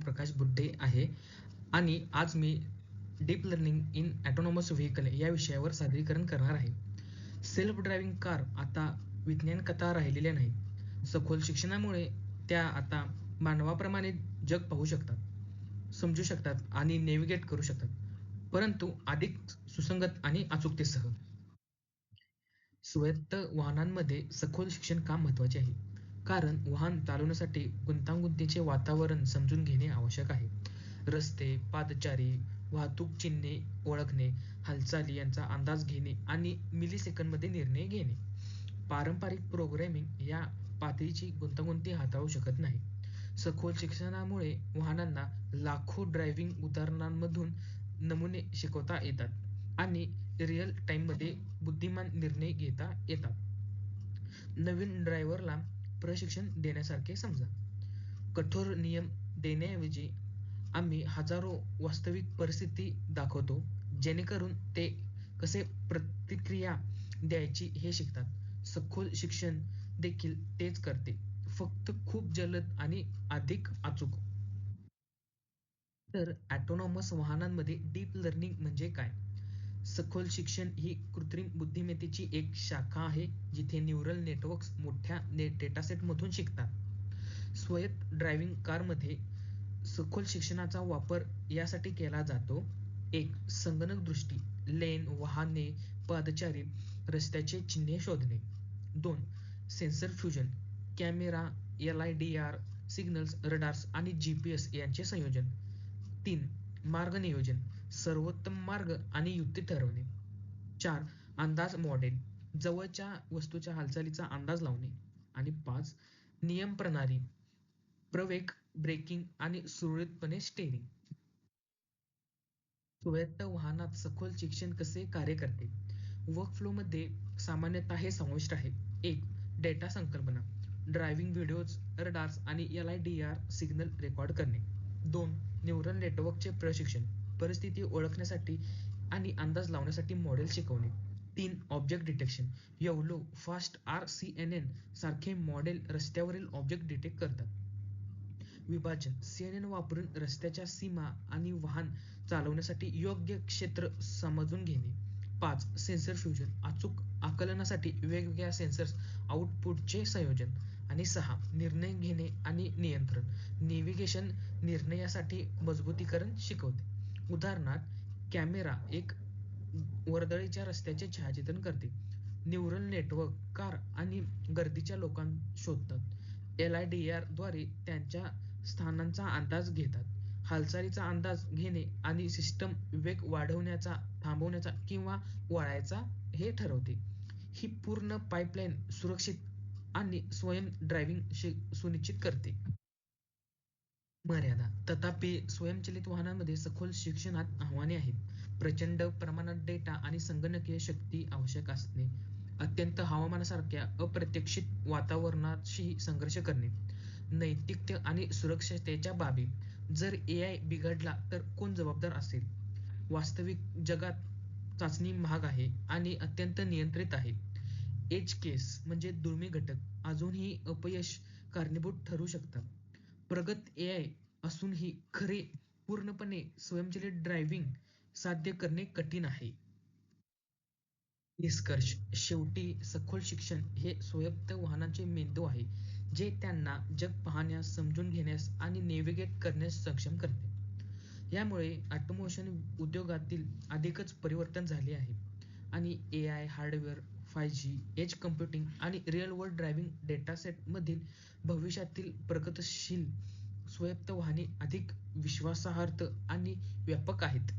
प्रकाश बुड्डे आहे आणि आज मी deep learning in autonomous vehicle या विषयावर सादरीकरण करणार आहे. सेल्फ ड्रायव्हिंग कार आता विज्ञान कथा राहिलेल्या नाहीत. सखोल शिक्षणामुळे त्या आता मानवाप्रमाणे जग पाहू शकतात, समजू शकतात आणि नेव्हिगेट करू शकतात, परंतु अधिक सुसंगत आणि अचूकतेसह. स्वायत्त वाहनांमध्ये सखोल शिक्षण का महत्त्वाचे आहे? कारण वाहन चालवण्यासाठी गुंतागुंतीचे वातावरण समजून घेणे आवश्यक आहे. रस्ते, पादचारी, वाहतूक चिन्हे ओळखणे, हालचाली यांचा अंदाज घेणे आणि मिलीसेकंदमध्ये निर्णय घेणे. पारंपरिक प्रोग्रॅमिंग या पातळीची गुंतागुंती हाताळू शकत नाही. सखोल शिक्षणामुळे वाहनांना लाखो ड्रायव्हिंग उदाहरणांमधून नमुने शिकवता येतात आणि रिअल टाइममध्ये बुद्धिमान निर्णय घेता येतात. नवीन ड्रायव्हरला प्रशिक्षण देण्यासारखे समजा. कठोर नियम देण्याऐवजी आम्ही हजारो वास्तविक परिस्थिती दाखवतो, जेणेकरून ते कसे प्रतिक्रिया द्यायची हे शिकतात. सखोल शिक्षण देखील तेच करते, फक्त खूप जलद आणि अधिक अचूक. तर ऑटोनॉमस वाहनांमध्ये डीप लर्निंग म्हणजे काय? सखोल शिक्षण ही कृत्रिम बुद्धिमत्तेची एक शाखा आहे, जिथे न्यूरल नेटवर्क्स मोठ्या डेटासेटमधून शिकतात. स्वायत्त ड्रायव्हिंग कारमध्ये सखोल शिक्षणाचा वापर यासाठी केला जातो: 1. संगणक दृष्टी, लेन, वाहने, पादचारी, रस्त्याचे चिन्हे शोधणे. 2. Sensor fusion, camera, LiDAR, signals, radars आणि GPS यांचे संयोजन. 3. मार्ग नियोजन, सर्वोत्तम मार्ग आणि युक्ती ठरवणे. 4. अंदाज मॉडेल, जवळच्या वस्तूच्या हालचालीचा अंदाज लावणे. आणि 5. नियम प्रणाली, प्रवेग, ब्रेकिंग आणि सुरळीतपणे स्टीअरिंग. स्वायत्त वाहनात सखोल शिक्षण कसे कार्य करते? वर्कफ्लोमध्ये सामान्यतः हे समाविष्ट आहे: 1. डेटा संकल्पना, ड्रायव्हिंग व्हिडिओज, रडार्स आणि LiDAR सिग्नल रेकॉर्ड करणे. 2. न्यूरल नेटवर्कचे प्रशिक्षण, परिस्थिती ओळखण्यासाठी आणि अंदाज लावण्यासाठी मॉडेल शिकवणे. 3. Object detection, YOLO, fast RCNN सारखे मॉडेल रस्त्यावरील ऑब्जेक्ट डिटेक्ट करतात. विभाजन, CNN वापरून रस्त्याच्या सीमा आणि वाहन चालवण्यासाठी योग्य क्षेत्र समजून घेणे. 5. सेन्सर फ्युजन, अचूक आकलनासाठी वेगवेगळ्या सेन्सर्स आउटपुटचे संयोजन. आणि 6. निर्णय घेणे आणि नियंत्रण, नेव्हिगेशन निर्णयासाठी मजबूतीकरण शिकवते. उदाहरणार्थ, कॅमेरा एक वर्दळीच्या रस्त्याचे छायाचित्रण करते. न्यूरल नेटवर्क कार आणि गर्दीच्या लोकांना शोधतात. LiDAR द्वारे त्यांच्या स्थानांचा अंदाज घेतात. हालचालीचा अंदाज घेणे आणि सिस्टम वेग वाढवण्याचा, थांबवण्याचा किंवा वळायचा हे ठरवते. ही पूर्ण पाईपलाईन सुरक्षित आणि स्वयं ड्रायव्हिंग सुनिश्चित करते. मर्यादा. तथापि, स्वयंचलित वाहनांमध्ये सखोल शिक्षणात आव्हाने आहेत. प्रचंड प्रमाणात डेटा आणि संगणकीय शक्ती आवश्यक असणे, अत्यंत हवामानासारख्या अप्रत्याशित वातावरणाशी संघर्ष करणे, नैतिकता आणि सुरक्षिततेच्या बाबी. जर AI बिघडला तर कोण जबाबदार असेल? वास्तविक जगात चाचणी महाग आहे आणि अत्यंत नियंत्रित आहे. एज केस म्हणजे दुर्मिळ घटक अजूनही अपयश कारणीभूत ठरू शकतात. प्रगत AI असूनही खरे पूर्णपणे स्वयंचलित ड्रायव्हिंग साध्य करणे कठीण आहे. निष्कर्ष. शेवटी सखोल शिक्षण हे स्वायत्त वाहनांचे मेंदू आहे, जे त्यांना जग पाहण्यास, समजून घेण्यास आणि नेव्हिगेट करण्यास सक्षम करते. यामुळे ऑटोमोशन उद्योगातील अधिकच परिवर्तन झाले आहे आणि AI, hardware, 5G, edge computing आणि रिअल वर्ल्ड ड्रायव्हिंग डेटासेटमधील भविष्यातील प्रगतशील स्वायत्त वाहने अधिक विश्वासार्ह आणि व्यापक आहेत.